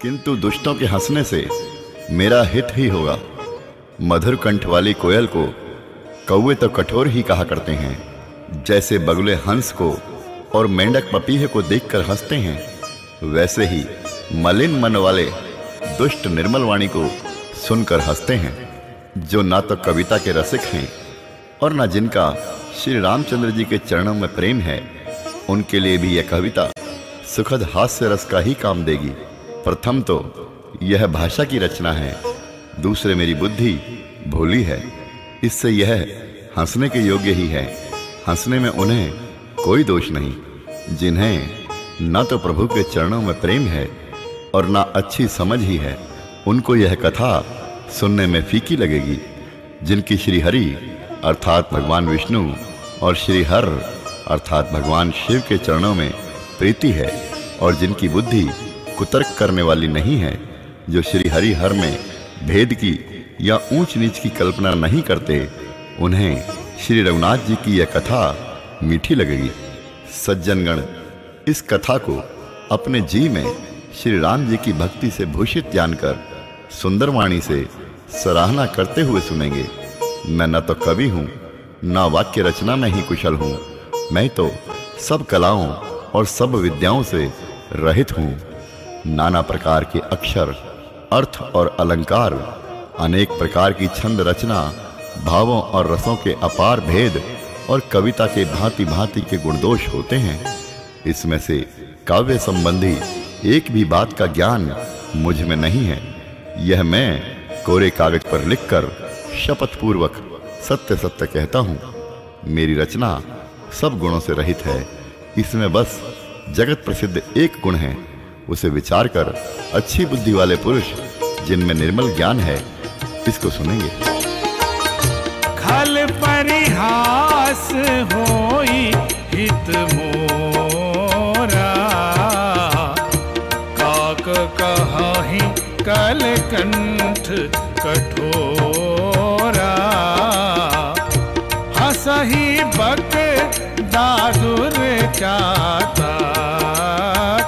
किंतु दुष्टों के हंसने से मेरा हित ही होगा। मधुर कंठ वाली कोयल को कौवे तो कठोर ही कहा करते हैं। जैसे बगुले हंस को और मेंढक पपीहे को देखकर हंसते हैं, वैसे ही मलिन मन वाले दुष्ट निर्मल वाणी को सुनकर हंसते हैं। जो ना तो कविता के रसिक हैं और ना जिनका श्री रामचंद्र जी के चरणों में प्रेम है, उनके लिए भी यह कविता सुखद हास्य रस का ही काम देगी। प्रथम तो यह भाषा की रचना है, दूसरे मेरी बुद्धि भोली है, इससे यह हंसने के योग्य ही है। हंसने में उन्हें कोई दोष नहीं। जिन्हें न तो प्रभु के चरणों में प्रेम है और ना अच्छी समझ ही है, उनको यह कथा सुनने में फीकी लगेगी। जिनकी श्री हरि अर्थात भगवान विष्णु और श्री हर अर्थात भगवान शिव के चरणों में प्रीति है और जिनकी बुद्धि कुतर्क करने वाली नहीं है, जो श्री हरि हर में भेद की या ऊंच नीच की कल्पना नहीं करते, उन्हें श्री रघुनाथ जी की यह कथा मीठी लगेगी। सज्जनगण इस कथा को अपने जी में श्री राम जी की भक्ति से भूषित जानकर सुंदर वाणी से सराहना करते हुए सुनेंगे। मैं न तो कवि हूँ, न वाक्य रचना में ही कुशल हूँ। मैं तो सब कलाओं और सब विद्याओं से रहित हूँ। नाना प्रकार के अक्षर, अर्थ और अलंकार, अनेक प्रकार की छंद रचना, भावों और रसों के अपार भेद और कविता के भांति भांति के गुणदोष होते हैं। इसमें से काव्य संबंधी एक भी बात का ज्ञान मुझ में नहीं है। यह मैं कोरे कागज पर लिखकर शपथ पूर्वक सत्य सत्य कहता हूँ। मेरी रचना सब गुणों से रहित है। इसमें बस जगत प्रसिद्ध एक गुण है, उसे विचार कर अच्छी बुद्धि वाले पुरुष जिनमें निर्मल ज्ञान है इसको सुनेंगे। खल परिहास होई हित मोरा, काक कहाहि कल कंठ कठोरा। हसहि बक दादुर चाता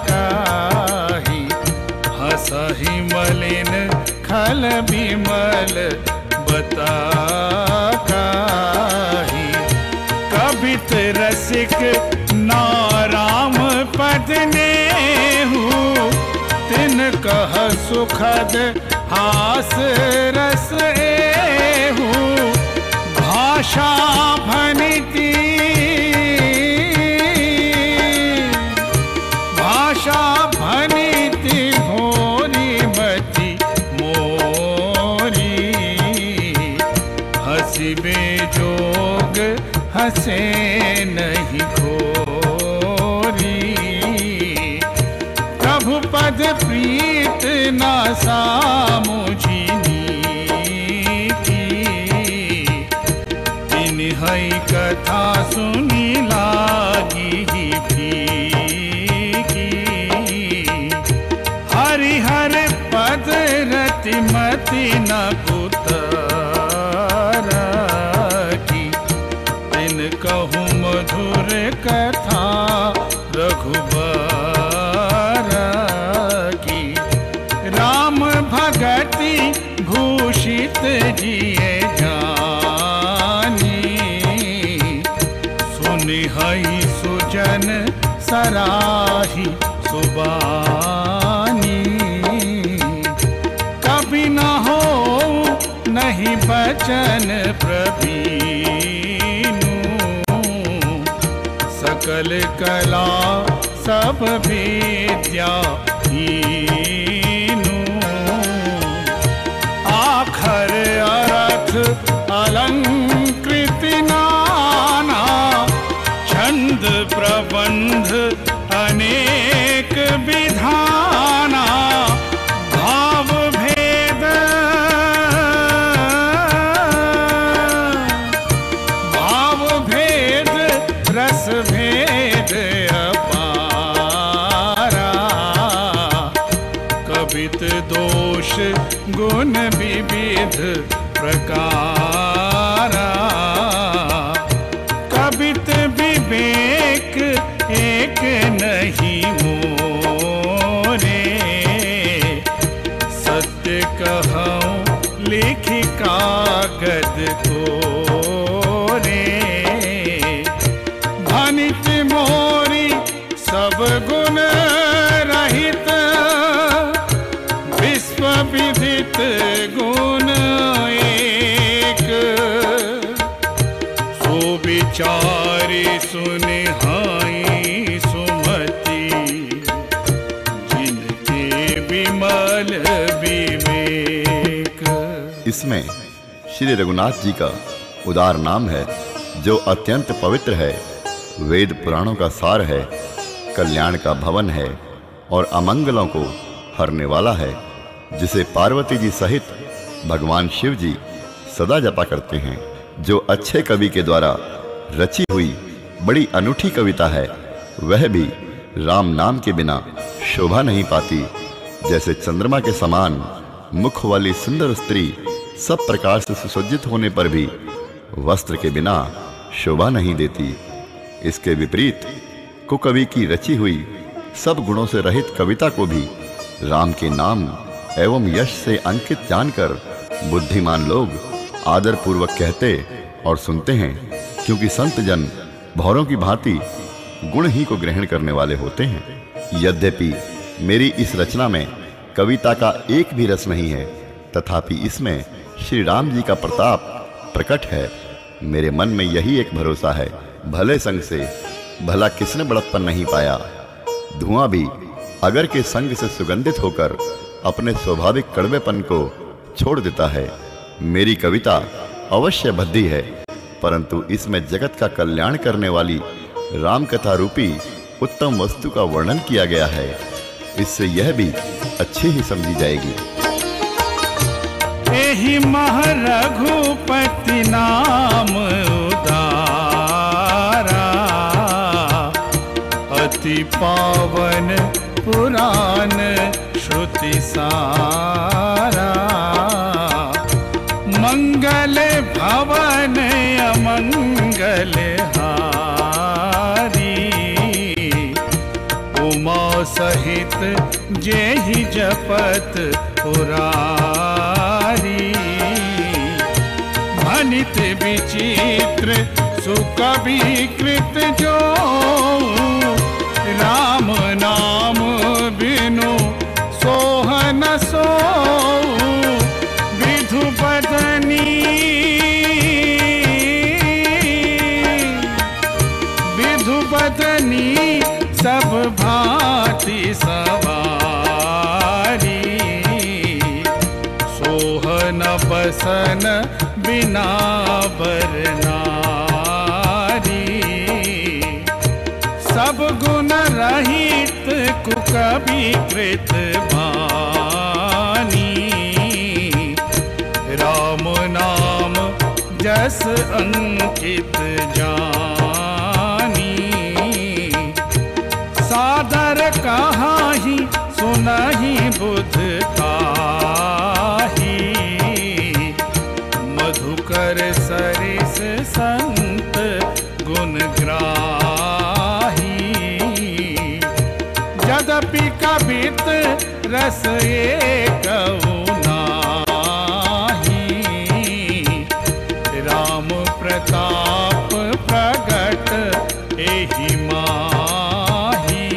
काही, हसहि मलिन खल बिमल बता काही। कवित रसिक नाराम पद नेहु, तिन कह सुखद हास रस एहु। भाषा भनिति भोरी मति मोरी। हसिबे जोग हसे नहीं खोरी। प्रभु पद प्रीत ना सामुझिनी की। तिन हई कथा सुनी लागी ही फीकी। हरिहर पद रति मति न कुतारा की। तिन कहूँ मधुर कथा रघुबर की। राम भगति भूषित जिए जानी। सुनि हई सुजन सराही सुबानी। कभी न हो नहीं बचन प्रवीणु। सकल कला सब विद्या हीनु। आखर अर्थ अलंकृत नाना। छंद प्रबंध अनेक विधाना। भाव भेद रस भेद अपारा। कवित दोष गुण विविध प्रकारा। कवित विवेक एक नहीं मोरे। को रे। भनित मोरी सब गुण रहित, विश्व विदित गुण एक। सुविचारी सुनिहाई सुमति, जिनके विमल विवेक। इसमें श्री रघुनाथ जी का उदार नाम है, जो अत्यंत पवित्र है, वेद पुराणों का सार है, कल्याण का भवन है और अमंगलों को हरने वाला है, जिसे पार्वती जी सहित भगवान शिव जी सदा जपा करते हैं। जो अच्छे कवि के द्वारा रची हुई बड़ी अनूठी कविता है, वह भी राम नाम के बिना शोभा नहीं पाती। जैसे चंद्रमा के समान मुख वाली सुंदर स्त्री सब प्रकार से सुसज्जित होने पर भी वस्त्र के बिना शोभा नहीं देती, इसके विपरीत कुकवि की रची हुई सब गुणों से रहित कविता को भी राम के नाम एवं यश से अंकित जानकर बुद्धिमान लोग आदर पूर्वक कहते और सुनते हैं, क्योंकि संत जन भौरों की भांति गुण ही को ग्रहण करने वाले होते हैं। यद्यपि मेरी इस रचना में कविता का एक भी रस नहीं है, तथापि इसमें श्री राम जी का प्रताप प्रकट है। मेरे मन में यही एक भरोसा है, भले संग से भला किसने बड़प्पन नहीं पाया। धुआं भी अगर के संग से सुगंधित होकर अपने स्वाभाविक कड़वेपन को छोड़ देता है। मेरी कविता अवश्य भद्दी है, परंतु इसमें जगत का कल्याण करने वाली राम कथा रूपी उत्तम वस्तु का वर्णन किया गया है। इससे यह भी अच्छी ही समझी जाएगी। एहि मह रघुपति नाम उदारा, अति पावन पुराण श्रुति सारा। मंगल भवन अमंगल हारी, उमा सहित जेहि जपत पुरारी। भनित विचित्र सुकवि कृत जो, राम नाम बिनु सोहन सो। विधु बदनी विधु बदनी सब भांति सवारी। सोहन बसन बिना बरनारी, सब गुण रहित कुकवि कृत बानी। राम नाम जस अंकित जानी, सादर कहाहि सुनहि बुध काही। मधुकर सरिस संत गुण ग्राही, यद्यपि कवित रस एकौ नाही। राम प्रताप प्रगट एहि माही,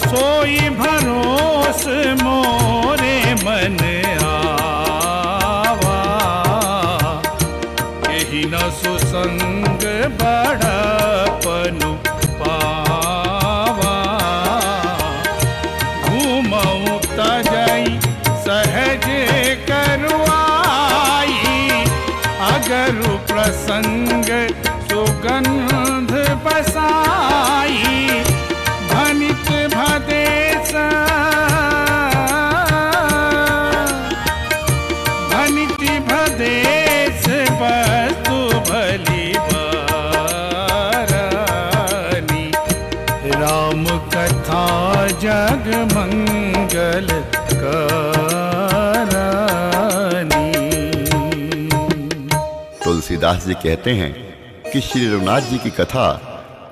सोई भरोस मोरे मन आवा। एहि न सुसंग बड़पनु पावा। घूमऊ तजई सहज करुआई, अगरु प्रसंग सुगंध बसाई। भनित भदेश भनिति भदेश वस्तु भली बारानी। राम कथा जग मंगल करानी। तुलसीदास जी कहते हैं कि श्री रघुनाथ जी की कथा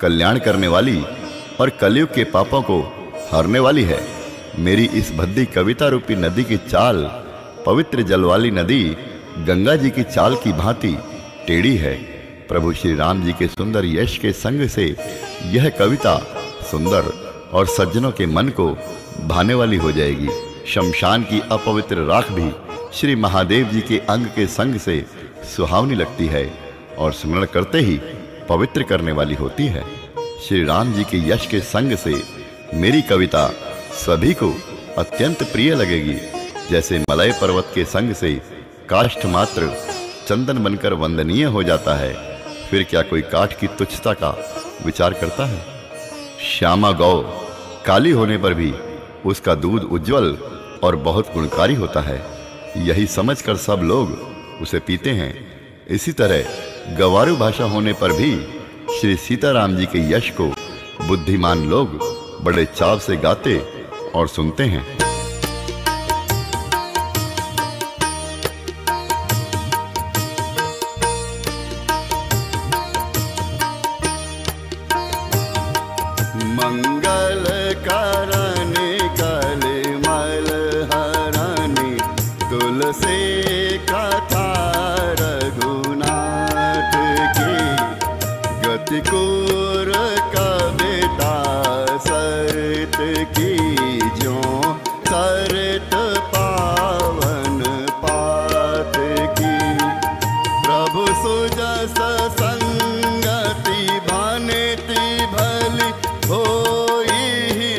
कल्याण करने वाली और कलयुग के पापों को हरने वाली है। मेरी इस भद्दी कविता रूपी नदी की चाल पवित्र जल वाली नदी गंगा जी की चाल की भांति टेढ़ी है। प्रभु श्री राम जी के सुंदर यश के संग से यह कविता सुंदर और सज्जनों के मन को भाने वाली हो जाएगी। शमशान की अपवित्र राख भी श्री महादेव जी के अंग के संग से सुहावनी लगती है और स्मरण करते ही पवित्र करने वाली होती है। श्री राम जी के यश के संग से मेरी कविता सभी को अत्यंत प्रिय लगेगी। जैसे मलय पर्वत के संग से काष्ठ मात्र चंदन बनकर वंदनीय हो जाता है, फिर क्या कोई काठ की तुच्छता का विचार करता है। श्यामा गौ काली होने पर भी उसका दूध उज्जवल और बहुत गुणकारी होता है, यही समझकर सब लोग उसे पीते हैं। इसी तरह गवारू भाषा होने पर भी श्री सीताराम जी के यश को बुद्धिमान लोग बड़े चाव से गाते और सुनते हैं। मंगल करने कलिमल हरनि तुलसी कथा रघुनाथ की गति कोर कविता सरित की जो सरित पावन पात की प्रभु सुजस संगति भानिति भली होई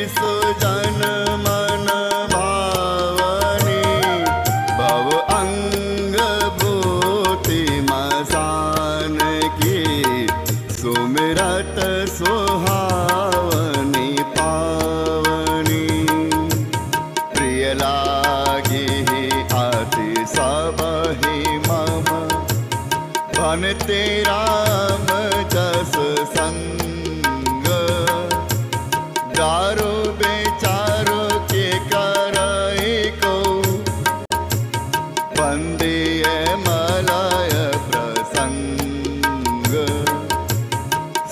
सुजन मन भावनी भव अंग भूति मसान की सुमिरत सुहावनी पावनी प्रिय लागी आति सबहि मम भनते राम जस संग दारू बेचारो के कराई को बंदिय मलय प्रसंग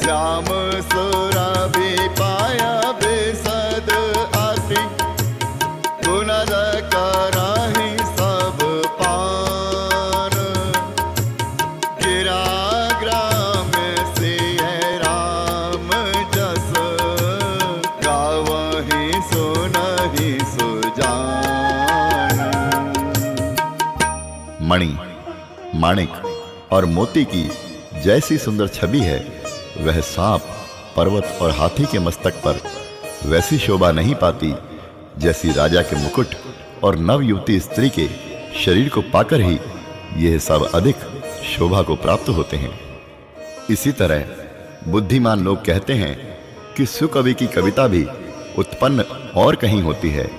श्याम सुरभि पाया बेसद अति गुणद कराही सब पार गिरा ग्राम से राम जस गावहि सुनहि सुजान। मणि, माणिक और मोती की जैसी सुंदर छवि है, वह सांप, पर्वत और हाथी के मस्तक पर वैसी शोभा नहीं पाती जैसी राजा के मुकुट और नवयुवती स्त्री के शरीर को पाकर ही यह सब अधिक शोभा को प्राप्त होते हैं। इसी तरह बुद्धिमान लोग कहते हैं कि सुकवि की कविता भी उत्पन्न और कहीं होती है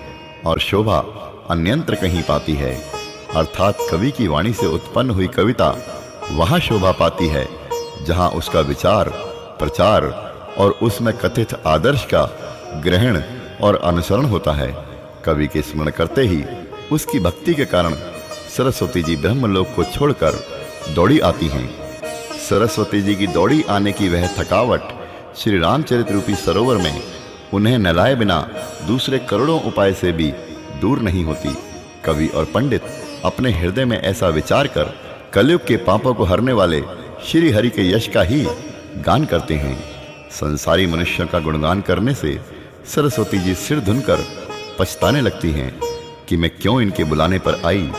और शोभा अन्यंत्र कहीं पाती है। अर्थात कवि की वाणी से उत्पन्न हुई कविता वहां शोभा पाती है जहां उसका विचार, प्रचार और उसमें कथित आदर्श का ग्रहण और अनुसरण होता है। कवि के स्मरण करते ही उसकी भक्ति के कारण सरस्वती जी ब्रह्मलोक को छोड़कर दौड़ी आती हैं। सरस्वती जी की दौड़ी आने की वह थकावट श्री रामचरित रूपी सरोवर में उन्हें नहलाए बिना दूसरे करोड़ों उपाय से भी दूर नहीं होती। कवि और पंडित अपने हृदय में ऐसा विचार कर कलयुग के पापों को हरने वाले श्री हरि के यश का ही गान करते हैं। संसारी मनुष्यों का गुणगान करने से सरस्वती जी सिर धुनकर पछताने लगती हैं कि मैं क्यों इनके बुलाने पर आई।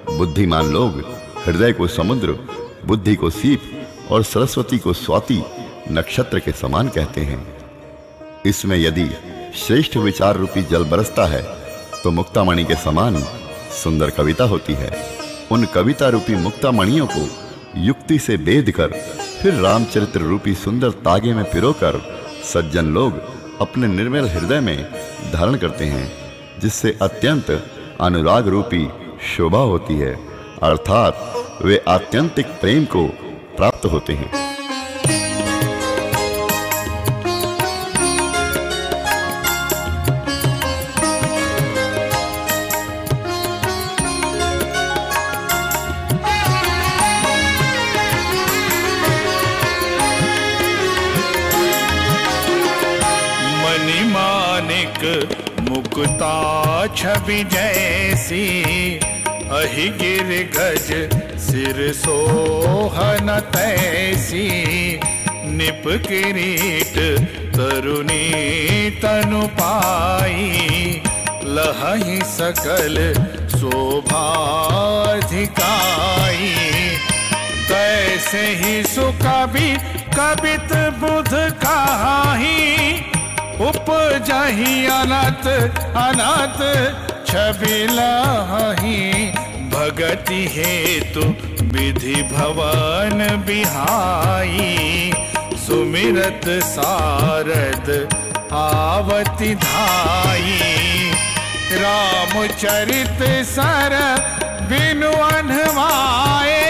बुद्धिमान लोग हृदय को समुद्र, बुद्धि को सीप और सरस्वती को स्वाति नक्षत्र के समान कहते हैं। इसमें यदि श्रेष्ठ विचार रूपी जल बरसता है तो मुक्तामणि के समान सुंदर कविता होती है। उन कविता रूपी मुक्तामणियों को युक्ति से बेध कर फिर रामचरित्र रूपी सुंदर तागे में पिरोकर सज्जन लोग अपने निर्मल हृदय में धारण करते हैं, जिससे अत्यंत अनुराग रूपी शोभा होती है, अर्थात वे आत्यंतिक प्रेम को प्राप्त होते हैं। मुक्ता छवि जैसी अहि गिर गज सिर सोहन तैसी, निप किरीट तरुणी तनु पाई, लहहि सकल शोभाधिकाई। तैसे ही सुकवि कबित बुध काही, उपजहि अनत अनत छवि लहि, भगति हेतु विधि भवन बिहाई, सुमिरत सारद आवति धाई। रामचरित सर बिनु अनवाए,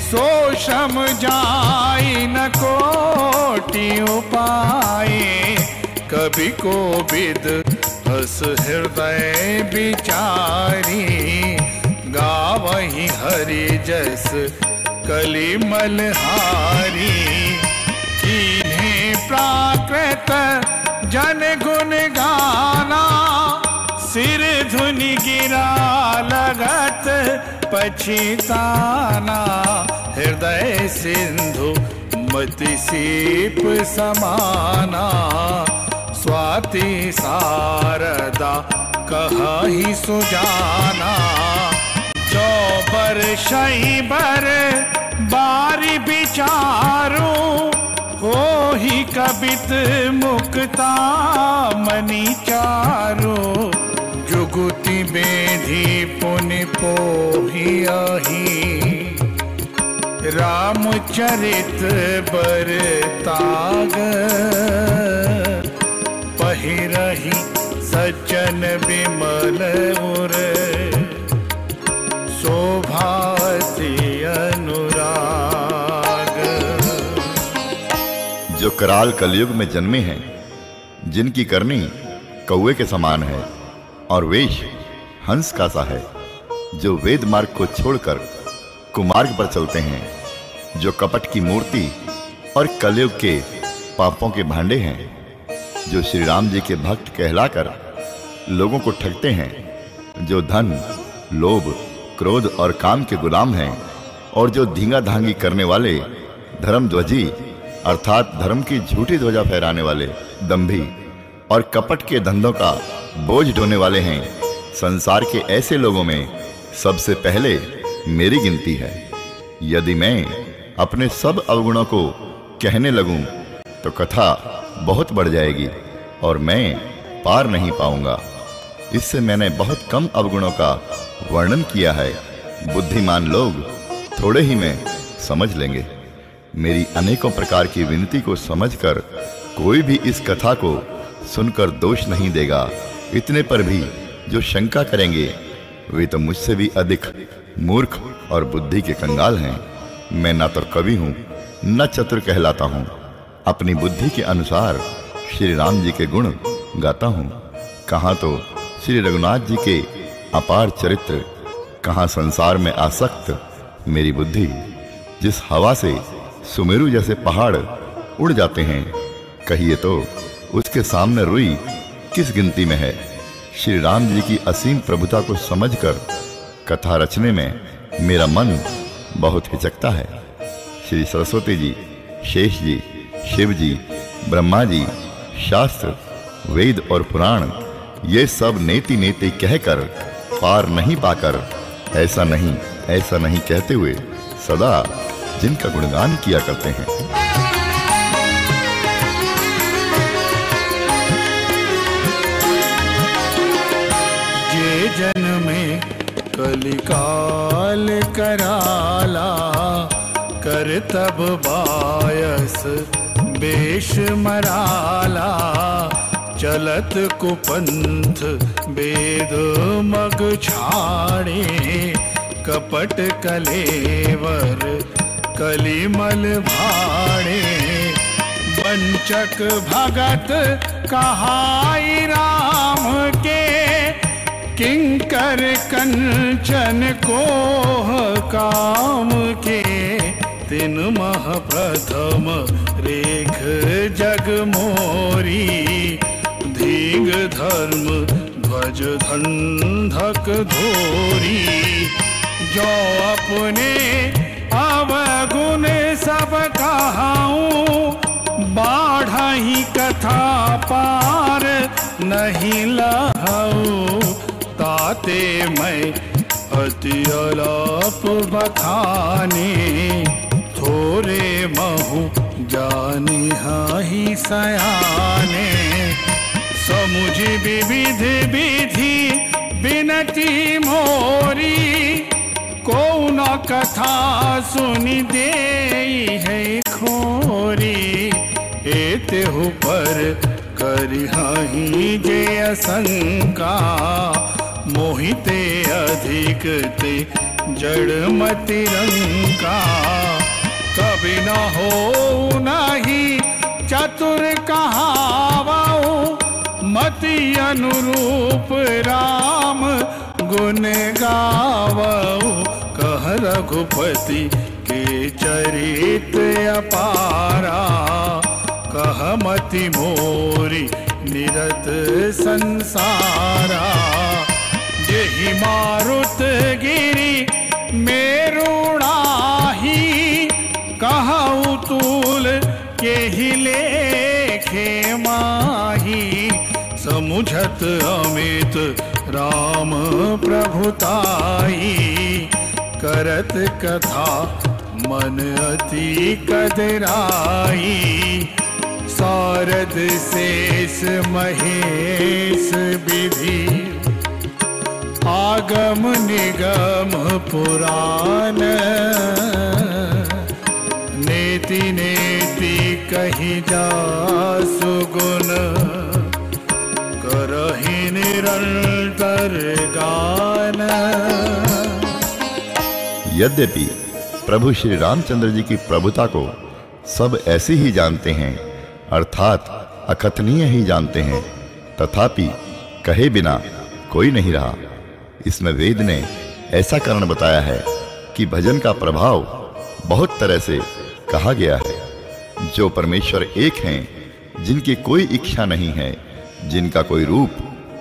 सो सम जाई न कोटि उपाय। कवि को विद हस हृदय विचारी, गावहि हरि जस कलिमल हारी। कीन्हे प्राकृत जन गुण गाना, सिर धुनि गिरा लगत पछिताना। हृदय सिंधु मति सीप समाना, स्वाति शारदा कहि सुजाना। जो बरसहि बर बारी विचारू, होहि कबित मुक्ता मनि चारू। जुगुति बेधी पुनि पोहियहि, रामचरित बरताग। पहिरहि सज्जन बिमल उर, शोभाति अनुराग। जो कराल कलयुग में जन्मे हैं, जिनकी करनी कौवे के समान है और वेश हंस का सा है, जो वेद मार्ग को छोड़कर कुमार्ग पर चलते हैं, जो कपट की मूर्ति और कलयुग के पापों के भांडे हैं, जो श्री राम जी के भक्त कहलाकर लोगों को ठगते हैं, जो धन, लोभ, क्रोध और काम के गुलाम हैं, और जो धींगा धांगी करने वाले धर्मध्वजी अर्थात धर्म की झूठी ध्वजा फहराने वाले दंभी और कपट के धंधों का बोझ ढोने वाले हैं। संसार के ऐसे लोगों में सबसे पहले मेरी गिनती है। यदि मैं अपने सब अवगुणों को कहने लगूं तो कथा बहुत बढ़ जाएगी और मैं पार नहीं पाऊंगा। इससे मैंने बहुत कम अवगुणों का वर्णन किया है। बुद्धिमान लोग थोड़े ही में समझ लेंगे। मेरी अनेकों प्रकार की विनती को समझकर कोई भी इस कथा को सुनकर दोष नहीं देगा। इतने पर भी जो शंका करेंगे वे तो मुझसे भी अधिक मूर्ख और बुद्धि के कंगाल हैं। मैं न तो कवि हूँ न चतुर कहलाता हूँ। अपनी बुद्धि के अनुसार श्री राम जी के गुण गाता हूँ। कहाँ तो श्री रघुनाथ जी के अपार चरित्र, कहाँ संसार में आसक्त मेरी बुद्धि। जिस हवा से सुमेरु जैसे पहाड़ उड़ जाते हैं, कहिए तो उसके सामने रुई किस गिनती में है। श्री राम जी की असीम प्रभुता को समझकर कथा रचने में मेरा मन बहुत हिचकता है। श्री सरस्वती जी, शेष जी, शिव जी, ब्रह्मा जी, शास्त्र, वेद और पुराण ये सब नेति नेति कहकर पार नहीं पाकर ऐसा नहीं कहते हुए सदा जिनका गुणगान किया करते हैं। जे जन में कलिकाल कराला, कर तब बायस बेश मराला। चलत कुपंथ वेद मग छाड़े, कपट कलेवर कलिमल भाड़े। वंचक भगत कहाई राम के, किंकर कंचन कोह काम के। तिन मह प्रथम रेख जग मोरी, धींग धर्म ध्वज धंधक धोरी, जो अपने अवगुण सब कहाऊं, बाढ़ही कथा पार नहीं लहाऊं। ताते मैं अति अलाप बखाने, थोरे महु जानी हाही सयाने। समुझ विविध विधि बिनती मोरी, को न कथा सुनि दे है खोरी। एतेहु पर करिहाही जे असंका, मोहिते अधिक ते जड़मति रंका। कभी न हो नहीं चतुर कहावो, मति अनुरूप राम गुण गावो। कह रघुपति के चरित अपारा, कह मति मोरी निरत संसारा। जेहि मारुत गिरि मेरुणाही, कहु तूल केहि लेखे माही। समुझत अमित राम प्रभुताई, करत कथा मन अति कदराई। सारद शेष महेश विधि, आगम निगम पुराण। नेति नेति कहि जासु गुण, करहि निरंतर गान। यद्यपि प्रभु श्री रामचंद्र जी की प्रभुता को सब ऐसे ही जानते हैं, अर्थात अकथनीय ही जानते हैं, तथापि कहे बिना कोई नहीं रहा। इसमें वेद ने ऐसा कारण बताया है कि भजन का प्रभाव बहुत तरह से कहा गया है। जो परमेश्वर एक हैं, जिनकी कोई इच्छा नहीं है, जिनका कोई रूप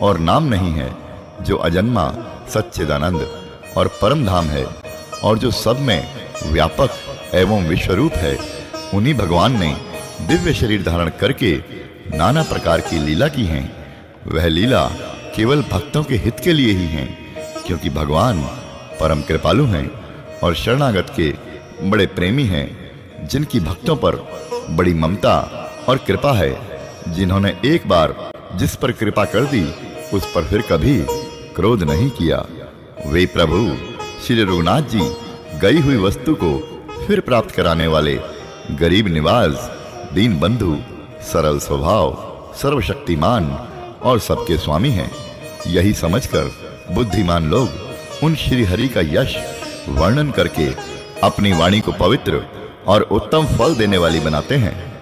और नाम नहीं है, जो अजन्मा सच्चिदानंद और परम धाम है, और जो सब में व्यापक एवं विश्वरूप है, उन्हीं भगवान ने दिव्य शरीर धारण करके नाना प्रकार की लीला की हैं। वह लीला केवल भक्तों के हित के लिए ही हैं, क्योंकि भगवान परम कृपालु हैं और शरणागत के बड़े प्रेमी हैं, जिनकी भक्तों पर बड़ी ममता और कृपा है। जिन्होंने एक बार जिस पर कृपा कर दी, उस पर फिर कभी क्रोध नहीं किया। वे प्रभु श्री रघुनाथ जी गई हुई वस्तु को फिर प्राप्त कराने वाले गरीब निवाज, दीन बंधु, सरल स्वभाव, सर्वशक्तिमान और सबके स्वामी हैं। यही समझकर बुद्धिमान लोग उन श्री हरि का यश वर्णन करके अपनी वाणी को पवित्र और उत्तम फल देने वाली बनाते हैं।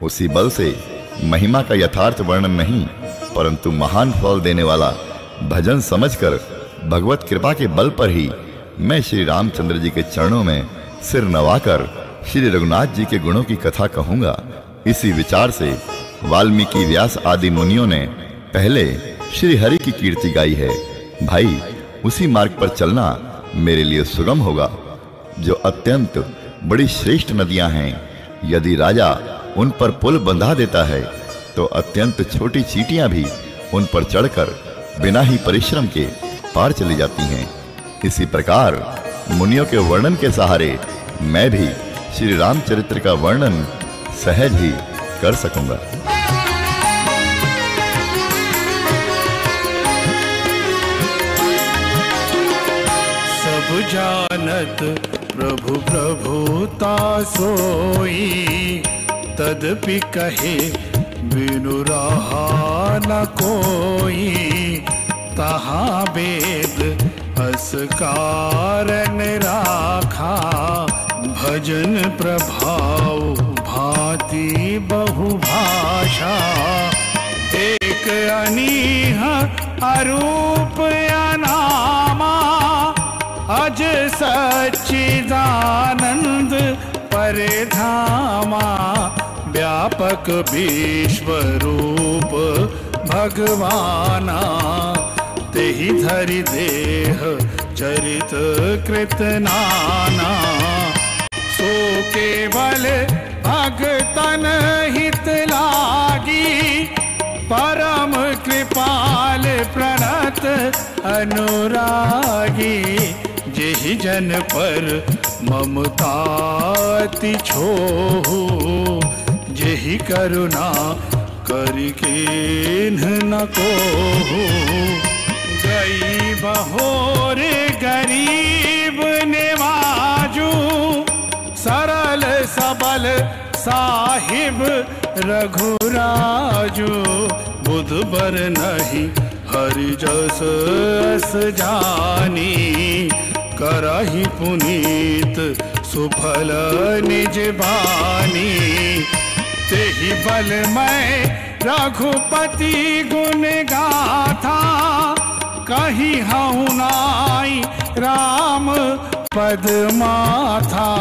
उसी बल से महिमा का यथार्थ वर्णन नहीं, परंतु महान फल देने वाला भजन समझकर भगवत कृपा के बल पर ही मैं श्री रामचंद्र जी के चरणों में सिर नवाकर श्री रघुनाथ जी के गुणों की कथा कहूंगा। इसी विचार से वाल्मीकि, व्यास आदि मुनियों ने पहले श्री हरि की कीर्ति गाई है। भाई, उसी मार्ग पर चलना मेरे लिए सुगम होगा। जो अत्यंत बड़ी श्रेष्ठ नदियां हैं, यदि राजा उन पर पुल बंधा देता है, तो अत्यंत छोटी चींटियां भी उन पर चढ़कर बिना ही परिश्रम के पार चली जाती हैं। इसी प्रकार मुनियों के वर्णन के सहारे मैं भी श्री रामचरित्र का वर्णन सहज ही कर सकूंगा। सब जानत प्रभु प्रभुता सोई, तदपि कहे बिनु रहा न कोई। तहाँ वेद अस कारण राखा, भजन प्रभाव भांति बहुभाषा। एक अनीह अरूप अनामा, अज सच्चिदानंद परधामा। व्यापक विश्वरूप भगवाना, तेहि धरि देह चरित कृत नाना। सो केवल भगतन हित लागी, परम कृपाल प्रणत अनुरागी। जेहि जन पर ममताति छोहु, जेहि करुणा करिकेन्ह न कोहु। गई बहोर गरीब निवाजू, सरल सबल साहिब रघुराजू। बुध बर नहीं हरि जस अस जानी, करहि पुनीत सुफल निज बानी। तेहि बल मैं रघुपति गुण गाथा, कहीं हूँ नाई राम पद माथा।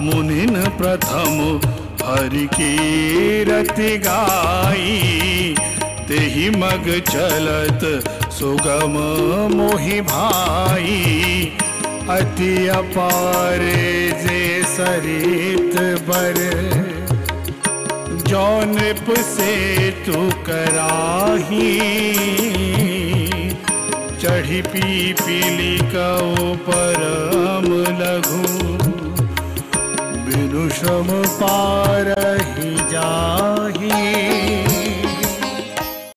मुनिन प्रथम हरि की रति गाई, तेहि मग चलत सुगम मोहि भाई। अति अपार जे सरित बर, जो नृप से तू कराही। चढ़ी पीपीली कऊ परम लघु, बिनु श्रम पारहि जाही।